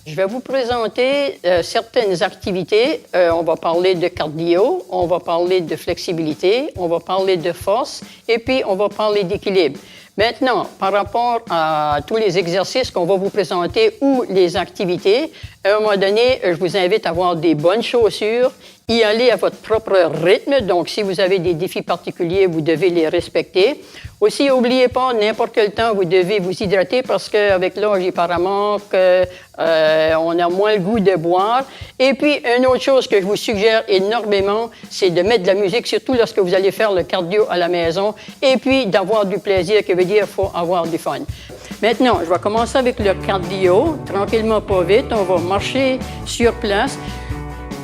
Je vais vous présenter certaines activités. On va parler de cardio, on va parler de flexibilité, on va parler de force et puis on va parler d'équilibre. Maintenant, par rapport à tous les exercices qu'on va vous présenter ou les activités, à un moment donné, je vous invite à avoir des bonnes chaussures, y aller à votre propre rythme. Donc, si vous avez des défis particuliers, vous devez les respecter. Aussi, n'oubliez pas, n'importe quel temps, vous devez vous hydrater parce qu'avec l'âge, apparemment, on a moins le goût de boire. Et puis, une autre chose que je vous suggère énormément, c'est de mettre de la musique, surtout lorsque vous allez faire le cardio à la maison, et puis d'avoir du plaisir, qui veut dire qu'il faut avoir du fun. Maintenant, je vais commencer avec le cardio, tranquillement, pas vite. On va marcher sur place.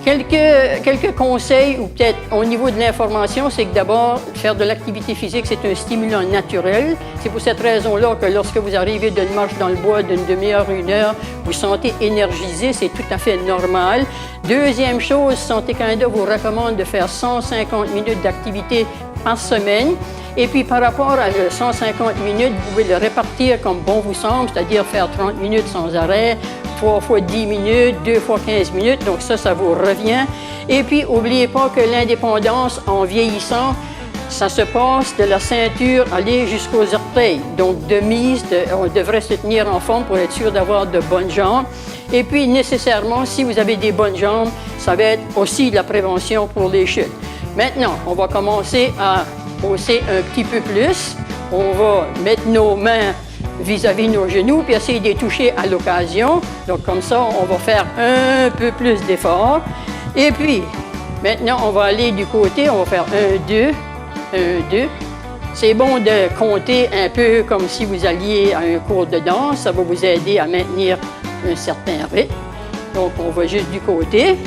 Quelques conseils, ou peut-être au niveau de l'information, c'est que d'abord, faire de l'activité physique, c'est un stimulant naturel. C'est pour cette raison-là que lorsque vous arrivez d'une marche dans le bois d'une demi-heure, 1 heure, vous sentez énergisé, c'est tout à fait normal. Deuxième chose, Santé Canada vous recommande de faire 150 minutes d'activité par semaine. Et puis, par rapport à 150 minutes, vous pouvez le répartir comme bon vous semble, c'est-à-dire faire 30 minutes sans arrêt, 3 fois 10 minutes, 2 fois 15 minutes, donc ça vous revient. Et puis, n'oubliez pas que l'indépendance, en vieillissant, ça se passe de la ceinture aller jusqu'aux orteils. Donc, de mise, on devrait se tenir en forme pour être sûr d'avoir de bonnes jambes. Et puis, nécessairement, si vous avez des bonnes jambes, ça va être aussi de la prévention pour les chutes. Maintenant, on va commencer à hausser un petit peu plus. On va mettre nos mains vis-à-vis nos genoux, puis essayer de les toucher à l'occasion. Donc, comme ça, on va faire un peu plus d'effort. Et puis, maintenant, on va aller du côté, on va faire 1, 2, 1, 2. C'est bon de compter un peu comme si vous alliez à un cours de danse. Ça va vous aider à maintenir un certain rythme. Donc, on va juste du côté.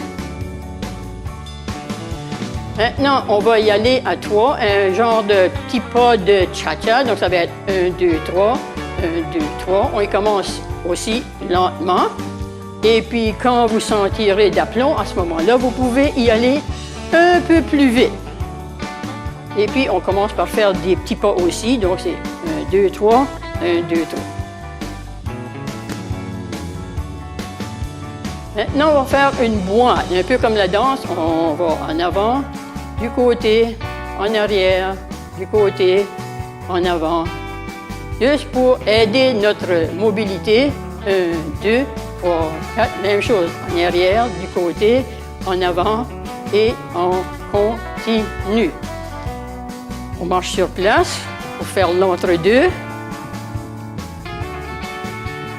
Maintenant, on va y aller à 3, un genre de petit pas de cha-cha. Donc, ça va être 1, 2, 3, 1, 2, 3. On y commence aussi lentement. Et puis, quand vous sentirez d'aplomb, à ce moment-là, vous pouvez y aller un peu plus vite. Et puis, on commence par faire des petits pas aussi. Donc, c'est 1, 2, 3, 1, 2, 3. Maintenant, on va faire une boîte, un peu comme la danse. On va en avant, du côté, en arrière, du côté, en avant. Juste pour aider notre mobilité. 1, 2, 3, 4. Même chose, en arrière, du côté, en avant et on continue. On marche sur place pour faire l'entre-deux.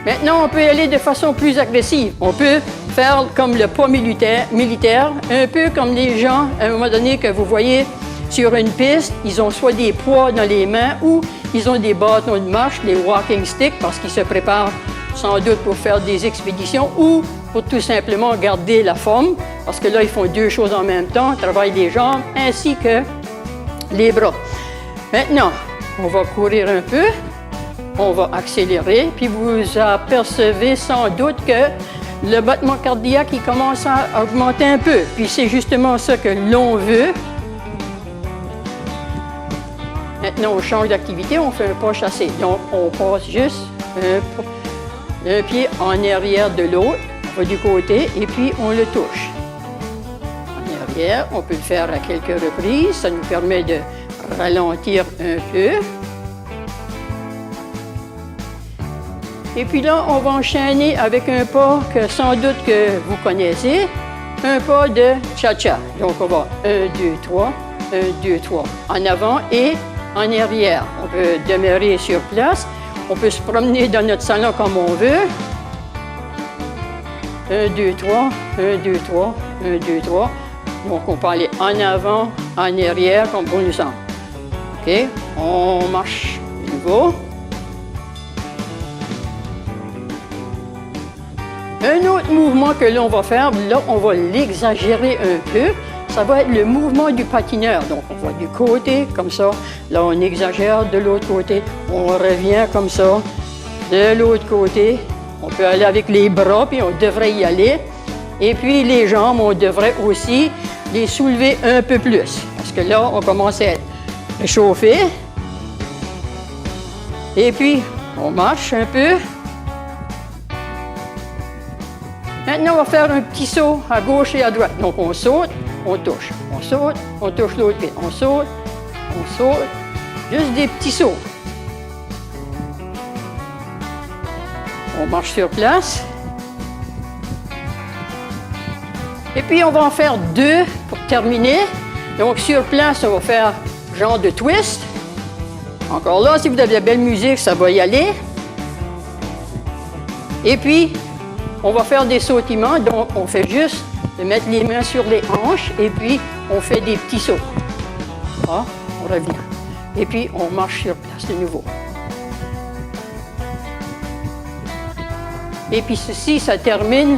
Maintenant, on peut y aller de façon plus agressive. On peut faire comme le pas militaire, un peu comme les gens, à un moment donné, que vous voyez sur une piste, ils ont soit des poids dans les mains ou ils ont des bâtons de marche, les walking sticks, parce qu'ils se préparent sans doute pour faire des expéditions ou pour tout simplement garder la forme, parce que là, ils font 2 choses en même temps, travaillent les jambes ainsi que les bras. Maintenant, on va courir un peu, on va accélérer, puis vous apercevez sans doute que le battement cardiaque, il commence à augmenter un peu. Puis c'est justement ça que l'on veut. Maintenant, on change d'activité, on fait un pas chassé. Donc, on passe juste un pied en arrière de l'autre, on va du côté, et puis on le touche. En arrière, on peut le faire à quelques reprises, ça nous permet de ralentir un peu. Et puis là, on va enchaîner avec un pas que sans doute que vous connaissez, un pas de cha-cha. Donc, on va 1, 2, 3, 1, 2, 3, en avant et en arrière. On peut demeurer sur place. On peut se promener dans notre salon comme on veut. 1, 2, 3, 1, 2, 3, 1, 2, 3. Donc, on peut aller en avant, en arrière, comme bon nous semble. OK? On marche de nouveau. Un autre mouvement que l'on va faire, là, on va l'exagérer un peu. Ça va être le mouvement du patineur. Donc, on va du côté, comme ça. Là, on exagère de l'autre côté. On revient comme ça, de l'autre côté. On peut aller avec les bras, puis on devrait y aller. Et puis, les jambes, on devrait aussi les soulever un peu plus. Parce que là, on commence à être réchauffé. Et puis, on marche un peu. Maintenant, on va faire un petit saut à gauche et à droite. Donc, on saute, on touche. On saute, on touche l'autre pied. On saute, juste des petits sauts. On marche sur place. Et puis, on va en faire 2 pour terminer. Donc, sur place, on va faire genre de twist. Encore là, si vous avez de la belle musique, ça va y aller. Et puis, on va faire des sautillements. Donc, on fait juste de mettre les mains sur les hanches et puis on fait des petits sauts. Ah, on revient. Et puis, on marche sur place de nouveau. Et puis, ceci, ça termine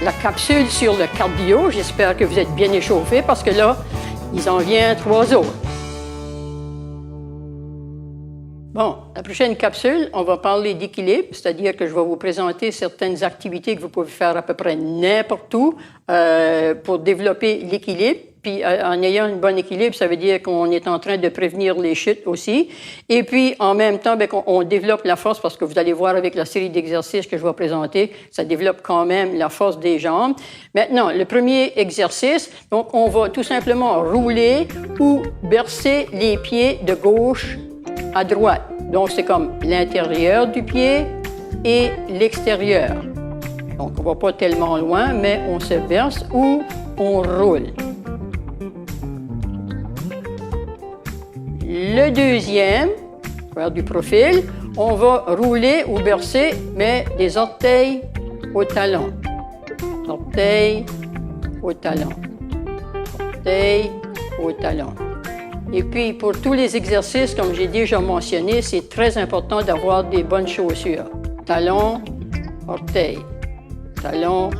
la capsule sur le cardio. J'espère que vous êtes bien échauffés parce que là, il en vient 3 autres. Bon, la prochaine capsule, on va parler d'équilibre, c'est-à-dire que je vais vous présenter certaines activités que vous pouvez faire à peu près n'importe où pour développer l'équilibre. Puis en ayant un bon équilibre, ça veut dire qu'on est en train de prévenir les chutes aussi. Et puis en même temps, bien, on développe la force parce que vous allez voir avec la série d'exercices que je vais présenter, ça développe quand même la force des jambes. Maintenant, le premier exercice, donc on va tout simplement rouler ou bercer les pieds de gauche à droite. Donc, c'est comme l'intérieur du pied et l'extérieur. Donc, on ne va pas tellement loin, mais on se berce ou on roule. Le deuxième, faire du profil, on va rouler ou bercer, mais des orteils au talon. Orteils au talon. Orteils au talon. Et puis, pour tous les exercices, comme j'ai déjà mentionné, c'est très important d'avoir des bonnes chaussures. Talon, orteil. Talon,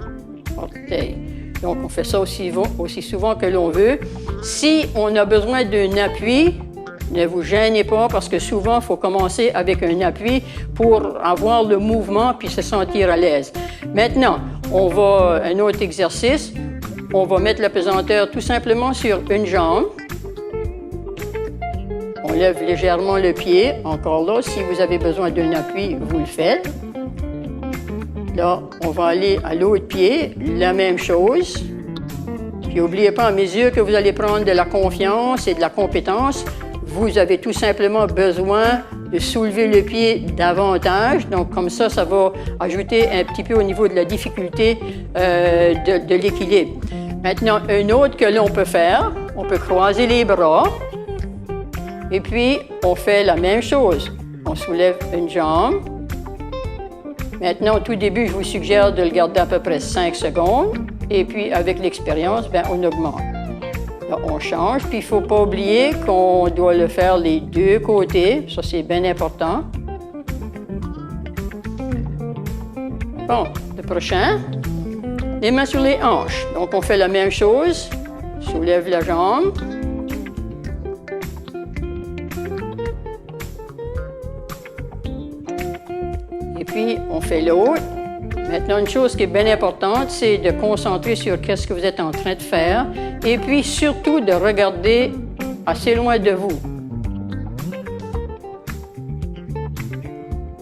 orteil. Donc, on fait ça aussi souvent que l'on veut. Si on a besoin d'un appui, ne vous gênez pas parce que souvent, il faut commencer avec un appui pour avoir le mouvement puis se sentir à l'aise. Maintenant, on va un autre exercice. On va mettre la pesanteur tout simplement sur une jambe. On lève légèrement le pied. Encore là, si vous avez besoin d'un appui, vous le faites. Là, on va aller à l'autre pied, la même chose. Puis, n'oubliez pas à mesure que vous allez prendre de la confiance et de la compétence, vous avez tout simplement besoin de soulever le pied davantage. Donc, comme ça, ça va ajouter un petit peu au niveau de la difficulté de l'équilibre. Maintenant, un autre que l'on peut faire, on peut croiser les bras. Et puis, on fait la même chose. On soulève une jambe. Maintenant, au tout début, je vous suggère de le garder à peu près 5 secondes. Et puis, avec l'expérience, bien, on augmente. Là, on change. Puis, il ne faut pas oublier qu'on doit le faire les 2 côtés. Ça, c'est bien important. Bon, le prochain. Les mains sur les hanches. Donc, on fait la même chose. Soulève la jambe. Et puis, on fait l'autre. Maintenant, une chose qui est bien importante, c'est de concentrer sur ce que vous êtes en train de faire et puis surtout de regarder assez loin de vous.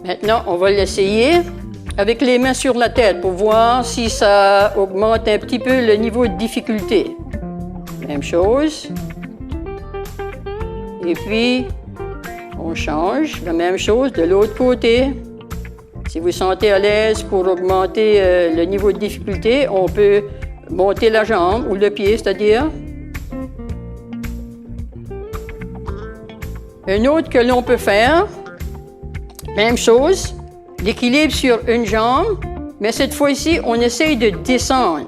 Maintenant, on va l'essayer avec les mains sur la tête pour voir si ça augmente un petit peu le niveau de difficulté. Même chose. Et puis, on change. La même chose de l'autre côté. Si vous sentez à l'aise pour augmenter le niveau de difficulté, on peut monter la jambe ou le pied, c'est-à-dire. Un autre que l'on peut faire, même chose, l'équilibre sur une jambe, mais cette fois-ci, on essaye de descendre.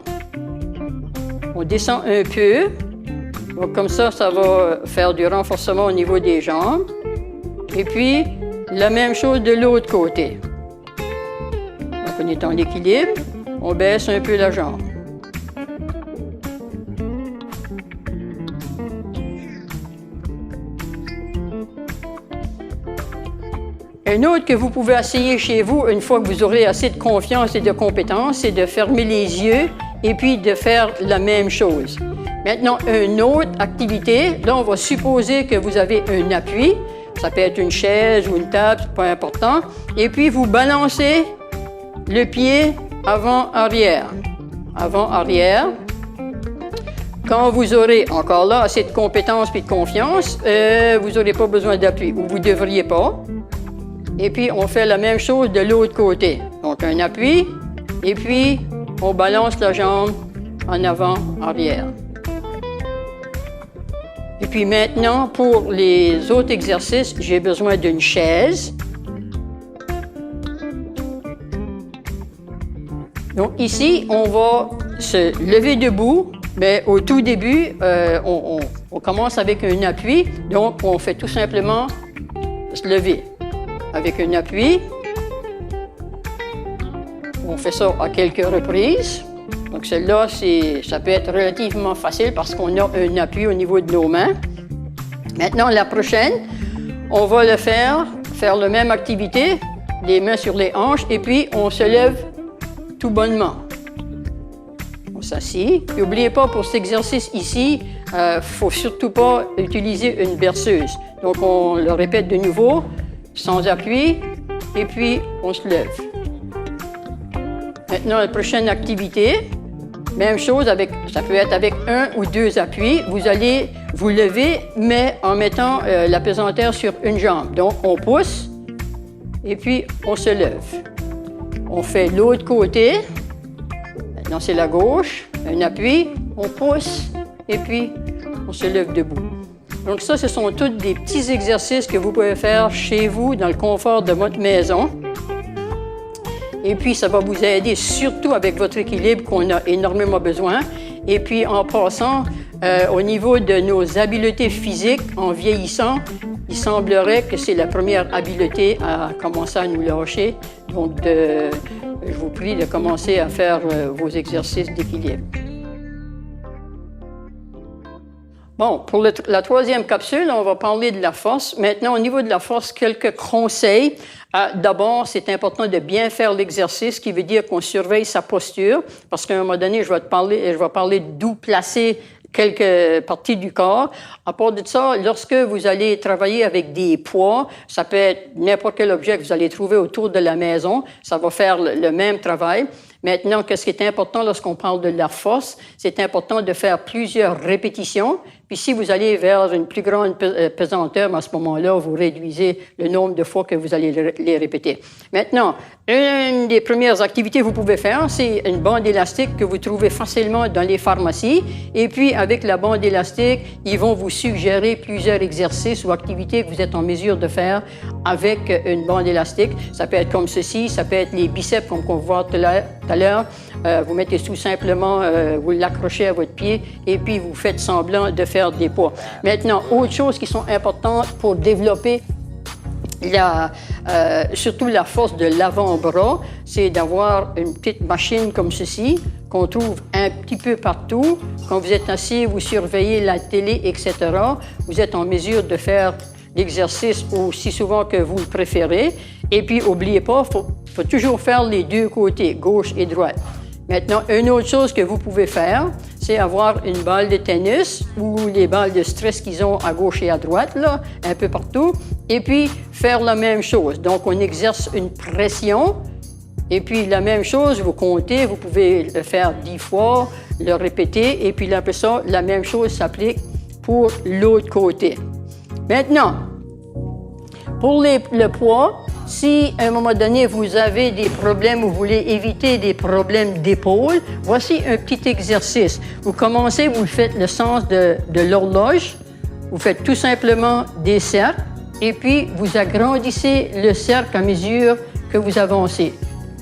On descend un peu. Donc, comme ça, ça va faire du renforcement au niveau des jambes. Et puis, la même chose de l'autre côté. On est en équilibre, on baisse un peu la jambe. Un autre que vous pouvez essayer chez vous, une fois que vous aurez assez de confiance et de compétence, c'est de fermer les yeux et puis de faire la même chose. Maintenant, une autre activité, là, on va supposer que vous avez un appui. Ça peut être une chaise ou une table, c'est pas important. Et puis, vous balancez le pied avant-arrière. Avant-arrière. Quand vous aurez, encore là, assez de compétences et de confiance, vous n'aurez pas besoin d'appui, ou vous ne devriez pas. Et puis, on fait la même chose de l'autre côté. Donc, un appui, et puis, on balance la jambe en avant-arrière. Et puis maintenant, pour les autres exercices, j'ai besoin d'une chaise. Donc ici, on va se lever debout, mais au tout début, on commence avec un appui. Donc, on fait tout simplement se lever avec un appui. On fait ça à quelques reprises. Donc, celle-là, ça peut être relativement facile parce qu'on a un appui au niveau de nos mains. Maintenant, la prochaine, on va le faire la même activité, les mains sur les hanches, et puis on se lève tout bonnement. On s'assied. N'oubliez pas, pour cet exercice ici, il ne faut surtout pas utiliser une berceuse. Donc, on le répète de nouveau, sans appui, et puis on se lève. Maintenant, la prochaine activité, même chose, ça peut être avec un ou deux appuis. Vous allez vous lever, mais en mettant la pesanteur sur une jambe. Donc, on pousse, et puis on se lève. On fait l'autre côté. Maintenant, c'est la gauche. Un appui, on pousse, et puis on se lève debout. Donc ça, ce sont tous des petits exercices que vous pouvez faire chez vous, dans le confort de votre maison. Et puis, ça va vous aider surtout avec votre équilibre qu'on a énormément besoin. Et puis, en passant, au niveau de nos habiletés physiques, en vieillissant, il semblerait que c'est la première habileté à commencer à nous lâcher. Donc, je vous prie de commencer à faire vos exercices d'équilibre. Bon, pour la troisième capsule, on va parler de la force. Maintenant, au niveau de la force, quelques conseils. D'abord, c'est important de bien faire l'exercice, ce qui veut dire qu'on surveille sa posture, parce qu'à un moment donné, je vais parler d'où placer quelques parties du corps. À part de ça, lorsque vous allez travailler avec des poids, ça peut être n'importe quel objet que vous allez trouver autour de la maison, ça va faire le même travail. Maintenant, qu'est-ce qui est important lorsqu'on parle de la force? C'est important de faire plusieurs répétitions. Puis si vous allez vers une plus grande pesanteur, à ce moment-là, vous réduisez le nombre de fois que vous allez les répéter. Maintenant, une des premières activités que vous pouvez faire, c'est une bande élastique que vous trouvez facilement dans les pharmacies. Et puis, avec la bande élastique, ils vont vous suggérer plusieurs exercices ou activités que vous êtes en mesure de faire avec une bande élastique. Ça peut être comme ceci, ça peut être les biceps, comme on voit tout à l'heure. Vous mettez tout simplement, vous l'accrochez à votre pied et puis vous faites semblant de faire des poids. Maintenant, autre chose qui sont importantes pour développer surtout la force de l'avant-bras, c'est d'avoir une petite machine comme ceci, qu'on trouve un petit peu partout. Quand vous êtes assis, vous surveillez la télé, etc., vous êtes en mesure de faire l'exercice aussi souvent que vous le préférez. Et puis, n'oubliez pas, il faut toujours faire les deux côtés, gauche et droite. Maintenant, une autre chose que vous pouvez faire, c'est avoir une balle de tennis ou les balles de stress qu'ils ont à gauche et à droite, là, un peu partout, et puis faire la même chose. Donc, on exerce une pression, et puis la même chose, vous comptez, vous pouvez le faire 10 fois, le répéter, et puis après ça, la même chose s'applique pour l'autre côté. Maintenant, pour le poids, si à un moment donné vous avez des problèmes ou vous voulez éviter des problèmes d'épaule, voici un petit exercice. Vous commencez, vous faites le sens de l'horloge, vous faites tout simplement des cercles et puis vous agrandissez le cercle à mesure que vous avancez.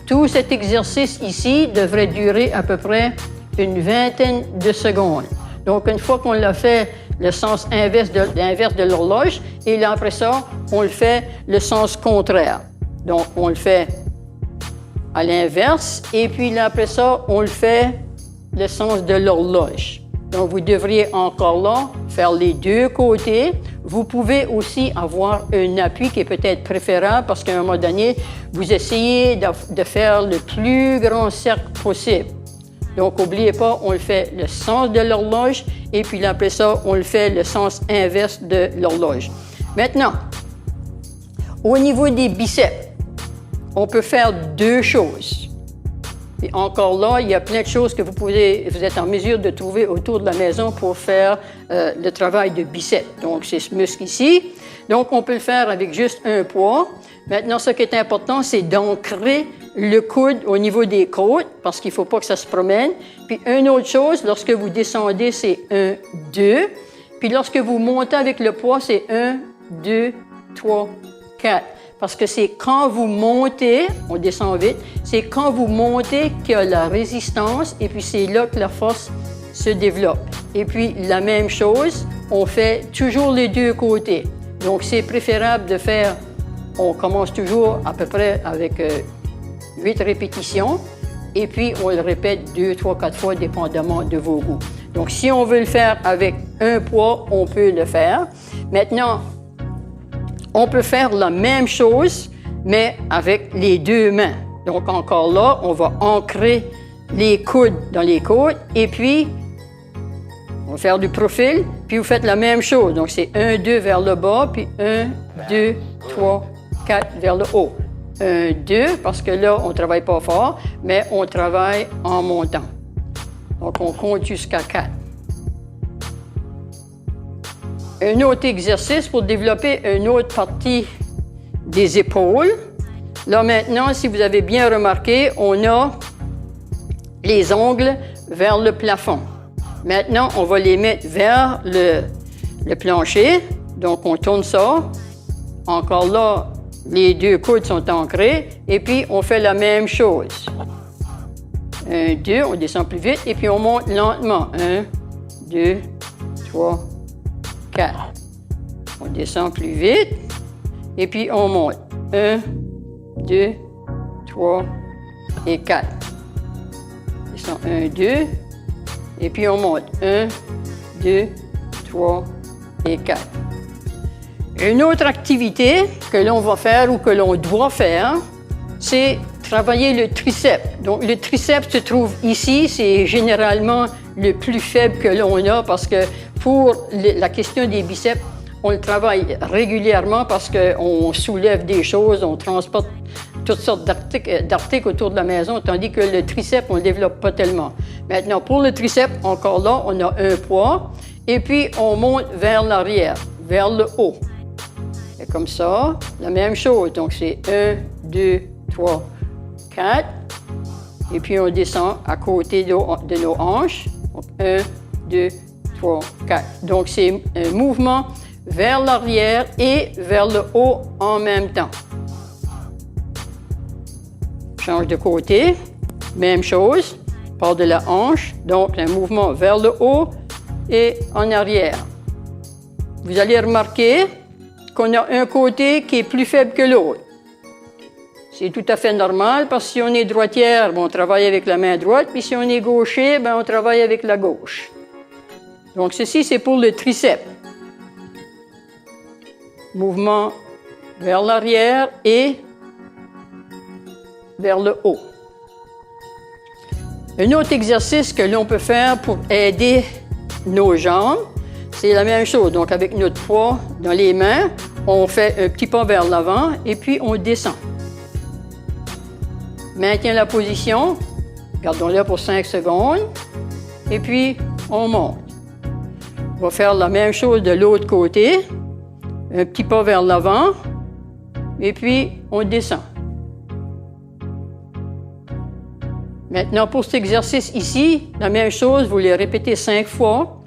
Tout cet exercice ici devrait durer à peu près une vingtaine de secondes. Donc, une fois qu'on l'a fait le sens inverse de l'horloge, et là, après ça, on le fait le sens contraire. Donc, on le fait à l'inverse, et puis là, après ça, on le fait le sens de l'horloge. Donc, vous devriez encore là faire les deux côtés. Vous pouvez aussi avoir un appui qui est peut-être préférable parce qu'à un moment donné, vous essayez de faire le plus grand cercle possible. Donc, n'oubliez pas, on le fait le sens de l'horloge et puis après ça, on le fait le sens inverse de l'horloge. Maintenant, au niveau des biceps, on peut faire deux choses. Puis encore là, il y a plein de choses que vous êtes en mesure de trouver autour de la maison pour faire le travail de biceps. Donc, c'est ce muscle ici. Donc, on peut le faire avec juste un poids. Maintenant, ce qui est important, c'est d'ancrer le coude au niveau des côtes, parce qu'il ne faut pas que ça se promène. Puis, une autre chose, lorsque vous descendez, c'est 1, 2. Puis, lorsque vous montez avec le poids, c'est 1, 2, 3, 4. Parce que c'est quand vous montez, on descend vite, c'est quand vous montez qu'il y a la résistance et puis c'est là que la force se développe. Et puis la même chose, on fait toujours les deux côtés. Donc c'est préférable de faire, on commence toujours à peu près avec 8 répétitions et puis on le répète 2, 3, 4 fois dépendamment de vos goûts. Donc si on veut le faire avec un poids, on peut le faire. Maintenant, on peut faire la même chose, mais avec les deux mains. Donc, encore là, on va ancrer les coudes dans les côtes et puis on va faire du profil, puis vous faites la même chose. Donc, c'est 1, 2 vers le bas, puis 1, 2, 3, 4 vers le haut. 1, 2, parce que là, on ne travaille pas fort, mais on travaille en montant. Donc, on compte jusqu'à 4. Un autre exercice pour développer une autre partie des épaules. Là, maintenant, si vous avez bien remarqué, on a les ongles vers le plafond. Maintenant, on va les mettre vers le plancher. Donc, on tourne ça. Encore là, les deux coudes sont ancrés. Et puis, on fait la même chose. 1, 2, on descend plus vite. Et puis, on monte lentement. 1, 2, 3, 4. On descend plus vite. Et puis, on monte. 1, 2, 3 et 4. On descend 1, 2. Et puis, on monte. 1, 2, 3 et 4. Une autre activité que l'on va faire ou que l'on doit faire, c'est travailler le triceps. Donc, le triceps se trouve ici. C'est généralement le plus faible que l'on a parce que pour la question des biceps, on le travaille régulièrement parce qu'on soulève des choses, on transporte toutes sortes d'articles autour de la maison, tandis que le triceps, on ne le développe pas tellement. Maintenant, pour le triceps, encore là, on a un poids et puis on monte vers l'arrière, vers le haut. Et comme ça, la même chose. Donc, c'est 1, 2, 3, 4. Et puis, on descend à côté de nos hanches. Donc, 1, 2, 3, 4. Donc, c'est un mouvement vers l'arrière et vers le haut en même temps. Change de côté. Même chose. Part de la hanche. Donc, un mouvement vers le haut et en arrière. Vous allez remarquer qu'on a un côté qui est plus faible que l'autre. C'est tout à fait normal parce que si on est droitière, on travaille avec la main droite, puis si on est gaucher, on travaille avec la gauche. Donc, ceci, c'est pour le triceps. Mouvement vers l'arrière et vers le haut. Un autre exercice que l'on peut faire pour aider nos jambes, c'est la même chose. Donc, avec notre poids dans les mains, on fait un petit pas vers l'avant et puis on descend. Maintient la position, gardons-la pour 5 secondes, et puis on monte. On va faire la même chose de l'autre côté, un petit pas vers l'avant, et puis on descend. Maintenant, pour cet exercice ici, la même chose, vous le répétez 5 fois.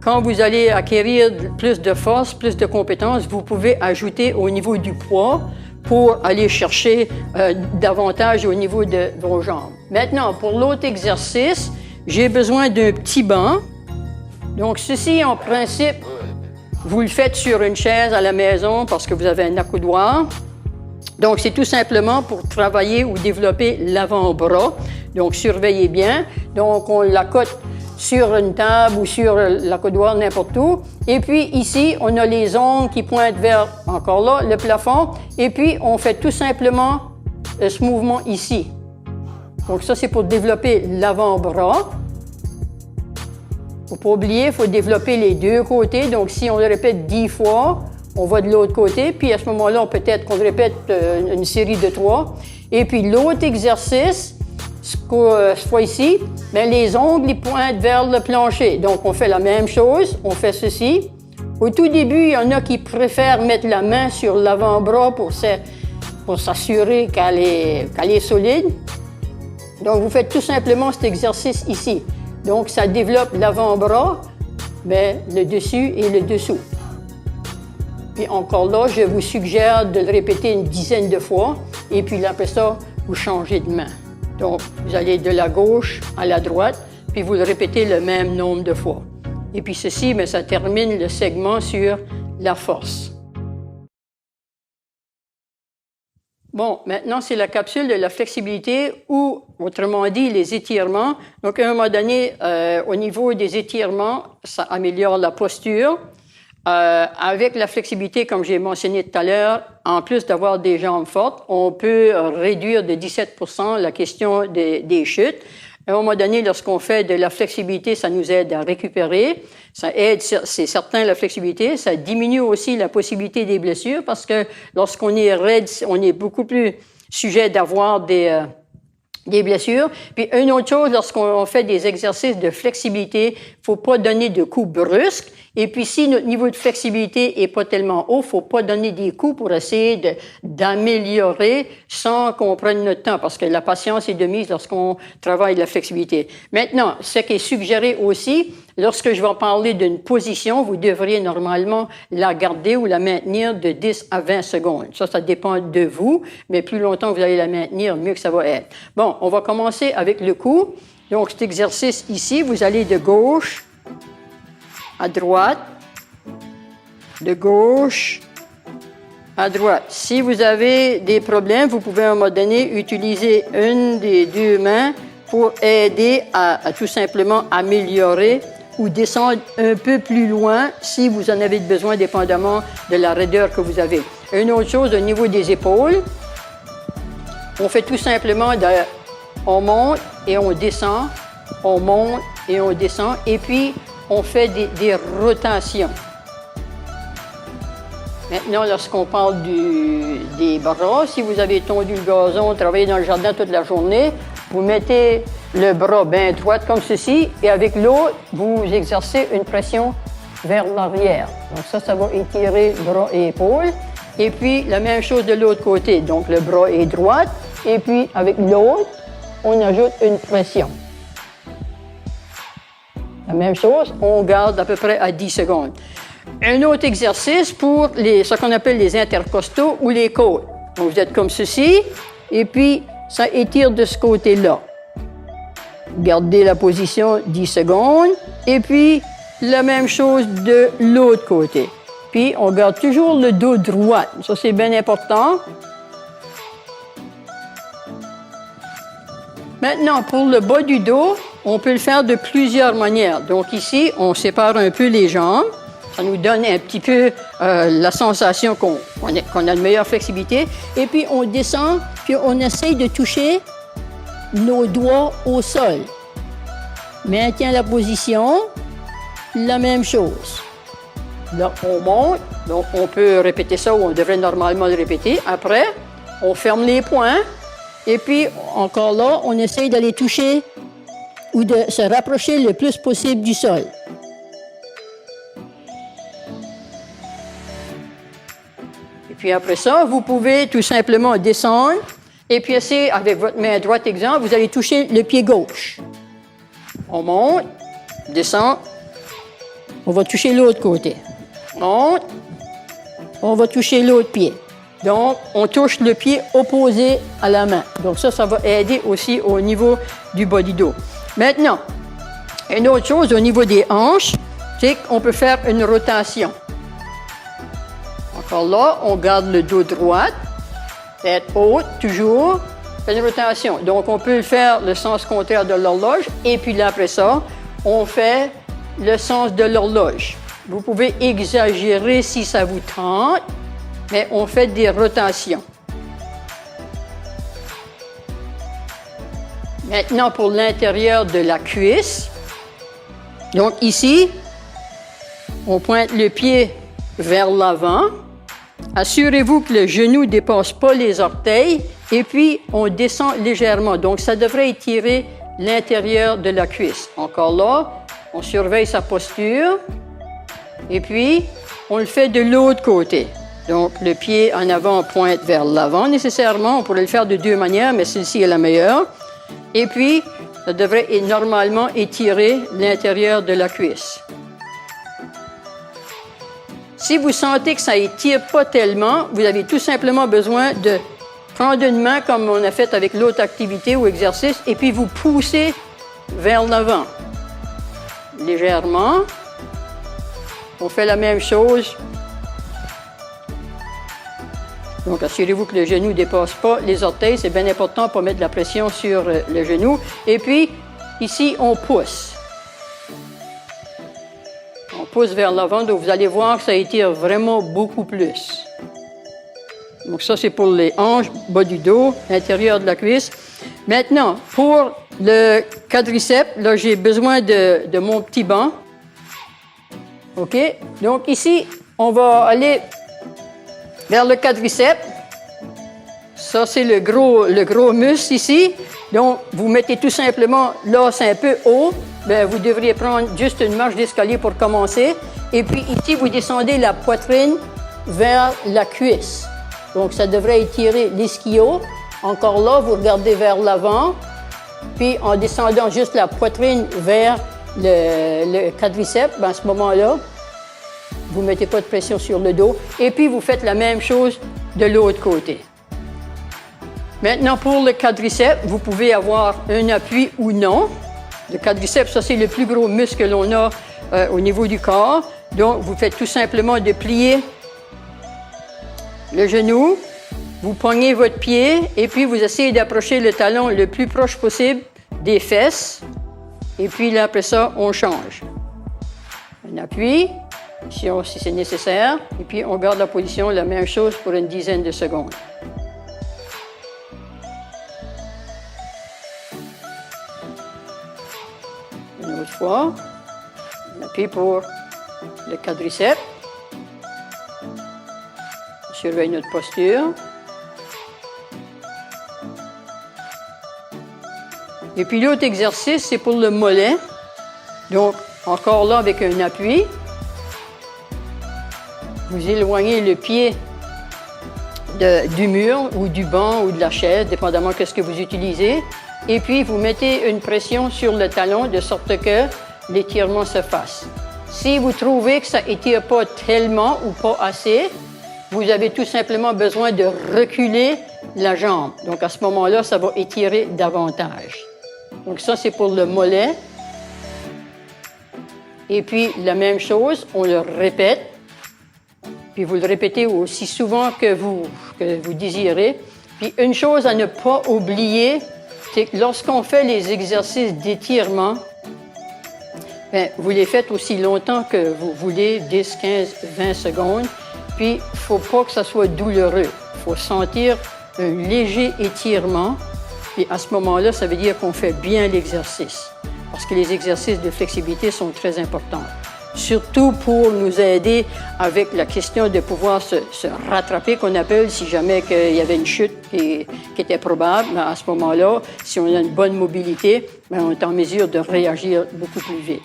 Quand vous allez acquérir plus de force, plus de compétences, vous pouvez ajouter au niveau du poids pour aller chercher davantage au niveau de vos jambes. Maintenant, pour l'autre exercice, j'ai besoin d'un petit banc. Donc, ceci, en principe, vous le faites sur une chaise à la maison parce que vous avez un accoudoir. Donc, c'est tout simplement pour travailler ou développer l'avant-bras. Donc, surveillez bien. Donc, on l'accote sur une table ou sur l'accoudoir, n'importe où. Et puis ici, on a les ongles qui pointent vers, encore là, le plafond. Et puis, on fait tout simplement ce mouvement ici. Donc ça, c'est pour développer l'avant-bras. Il ne faut pas oublier, il faut développer les deux côtés. Donc si on le répète 10 fois, on va de l'autre côté. Puis à ce moment-là, peut-être qu'on répète une série de 3. Et puis l'autre exercice, cette fois-ci, bien, les ongles ils pointent vers le plancher. Donc, on fait la même chose, on fait ceci. Au tout début, il y en a qui préfèrent mettre la main sur l'avant-bras pour s'assurer qu'elle est solide. Donc, vous faites tout simplement cet exercice ici. Donc, ça développe l'avant-bras, bien, le dessus et le dessous. Puis encore là, je vous suggère de le répéter une dizaine de fois. Et puis après ça, vous changez de main. Donc, vous allez de la gauche à la droite, puis vous le répétez le même nombre de fois. Et puis ceci, bien, ça termine le segment sur la force. Bon, maintenant, c'est la capsule de la flexibilité ou, autrement dit, les étirements. Donc, à un moment donné, au niveau des étirements, ça améliore la posture. Avec la flexibilité, comme j'ai mentionné tout à l'heure, en plus d'avoir des jambes fortes, on peut réduire de 17% la question des chutes. À un moment donné, lorsqu'on fait de la flexibilité, ça nous aide à récupérer. Ça aide, c'est certain, la flexibilité. Ça diminue aussi la possibilité des blessures parce que lorsqu'on est raide, on est beaucoup plus sujet d'avoir des blessures. Puis une autre chose, lorsqu'on fait des exercices de flexibilité, faut pas donner de coups brusques. Et puis si notre niveau de flexibilité est pas tellement haut, faut pas donner des coups pour essayer d'améliorer sans qu'on prenne notre temps, parce que la patience est de mise lorsqu'on travaille la flexibilité. Maintenant, ce qui est suggéré aussi, lorsque je vais parler d'une position, vous devriez normalement la garder ou la maintenir de 10 à 20 secondes. Ça dépend de vous, mais plus longtemps vous allez la maintenir, mieux que ça va être. Bon, on va commencer avec le coup. Donc, cet exercice ici, vous allez de gauche à droite, de gauche à droite. Si vous avez des problèmes, vous pouvez à un moment donné utiliser une des deux mains pour aider à tout simplement améliorer ou descendre un peu plus loin si vous en avez besoin, dépendamment de la raideur que vous avez. Une autre chose au niveau des épaules, on fait tout simplement, on monte et on descend, on monte et on descend, et puis on fait des rotations. Maintenant, lorsqu'on parle des bras, si vous avez tondu le gazon, travaillé dans le jardin toute la journée, vous mettez le bras bien droit comme ceci, et avec l'autre, vous exercez une pression vers l'arrière. Donc ça va étirer bras et épaules. Et puis, la même chose de l'autre côté. Donc, le bras est droit, et puis avec l'autre, on ajoute une pression. La même chose, on garde à peu près à 10 secondes. Un autre exercice pour ce qu'on appelle les intercostaux ou les côtes. Donc, vous êtes comme ceci, et puis ça étire de ce côté-là. Gardez la position 10 secondes, et puis la même chose de l'autre côté. Puis, on garde toujours le dos droit. Ça, c'est bien important. Maintenant, pour le bas du dos, on peut le faire de plusieurs manières. Donc ici, on sépare un peu les jambes. Ça nous donne un petit peu la sensation qu'on a une meilleure flexibilité. Et puis, on descend, puis on essaye de toucher nos doigts au sol. Maintient la position, la même chose. Là, on monte, donc on peut répéter ça ou on devrait normalement le répéter. Après, on ferme les poings. Et puis, encore là, on essaye d'aller toucher ou de se rapprocher le plus possible du sol. Et puis après ça, vous pouvez tout simplement descendre et puis essayer, avec votre main droite, exemple, vous allez toucher le pied gauche. On monte, descend, on va toucher l'autre côté. Monte, on va toucher l'autre pied. Donc, on touche le pied opposé à la main. Donc ça va aider aussi au niveau du bas du dos. Maintenant, une autre chose au niveau des hanches, c'est qu'on peut faire une rotation. Encore là, on garde le dos droit, tête haute, toujours, fait une rotation. Donc, on peut faire le sens contraire de l'horloge, et puis là, après ça, on fait le sens de l'horloge. Vous pouvez exagérer si ça vous tente, mais on fait des rotations. Maintenant, pour l'intérieur de la cuisse. Donc ici, on pointe le pied vers l'avant. assurez-vous que le genou ne dépasse pas les orteils et puis on descend légèrement. Donc, ça devrait étirer l'intérieur de la cuisse. Encore là, on surveille sa posture et puis on le fait de l'autre côté. Donc, le pied en avant pointe vers l'avant nécessairement. On pourrait le faire de deux manières, mais celle-ci est la meilleure. Et puis, ça devrait normalement étirer l'intérieur de la cuisse. Si vous sentez que ça étire pas tellement, vous avez tout simplement besoin de prendre une main comme on a fait avec l'autre activité ou exercice et puis vous poussez vers l'avant. Légèrement. On fait la même chose. Donc, assurez-vous que le genou ne dépasse pas les orteils. C'est bien important pour mettre de la pression sur le genou. Et puis, ici, on pousse. On pousse vers l'avant. Donc, vous allez voir que ça étire vraiment beaucoup plus. Donc, ça, c'est pour les hanches, bas du dos, intérieur de la cuisse. Maintenant, pour le quadriceps, là, j'ai besoin de mon petit banc. OK? Donc, ici, on va aller vers le quadriceps. Ça, c'est le gros muscle ici. Donc, vous mettez tout simplement, là, c'est un peu haut. Bien, vous devriez prendre juste une marche d'escalier pour commencer. Et puis, ici, vous descendez la poitrine vers la cuisse. Donc, ça devrait étirer l'ischio. Encore là, vous regardez vers l'avant. Puis, en descendant juste la poitrine vers le quadriceps, bien, à ce moment-là, vous ne mettez pas de pression sur le dos. Et puis, vous faites la même chose de l'autre côté. Maintenant, pour le quadriceps, vous pouvez avoir un appui ou non. Le quadriceps, ça, c'est le plus gros muscle que l'on a au niveau du corps. Donc, vous faites tout simplement de plier le genou. Vous poignez votre pied et puis vous essayez d'approcher le talon le plus proche possible des fesses. Et puis, là, après ça, on change. Un appui. Si c'est nécessaire, et puis on garde la position, la même chose pour une dizaine de secondes. Une autre fois, on appuie pour le quadriceps. On surveille notre posture. Et puis l'autre exercice, c'est pour le mollet. Donc, encore là avec un appui. Vous éloignez le pied du mur ou du banc ou de la chaise, dépendamment de ce que vous utilisez. Et puis, vous mettez une pression sur le talon de sorte que l'étirement se fasse. Si vous trouvez que ça n'étire pas tellement ou pas assez, vous avez tout simplement besoin de reculer la jambe. Donc, à ce moment-là, ça va étirer davantage. Donc, ça, c'est pour le mollet. Et puis, la même chose, on le répète. Puis vous le répétez aussi souvent que vous désirez. Puis une chose à ne pas oublier, c'est que lorsqu'on fait les exercices d'étirement, bien, vous les faites aussi longtemps que vous voulez, 10, 15, 20 secondes. Puis il ne faut pas que ça soit douloureux. Il faut sentir un léger étirement. Puis à ce moment-là, ça veut dire qu'on fait bien l'exercice. Parce que les exercices de flexibilité sont très importants. Surtout pour nous aider avec la question de pouvoir se rattraper, qu'on appelle, si jamais il y avait une chute qui était probable. Ben à ce moment-là, si on a une bonne mobilité, ben on est en mesure de réagir beaucoup plus vite.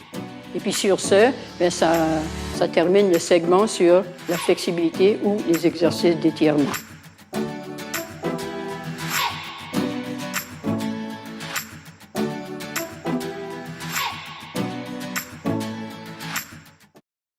Et puis sur ce, ben ça termine le segment sur la flexibilité ou les exercices d'étirement.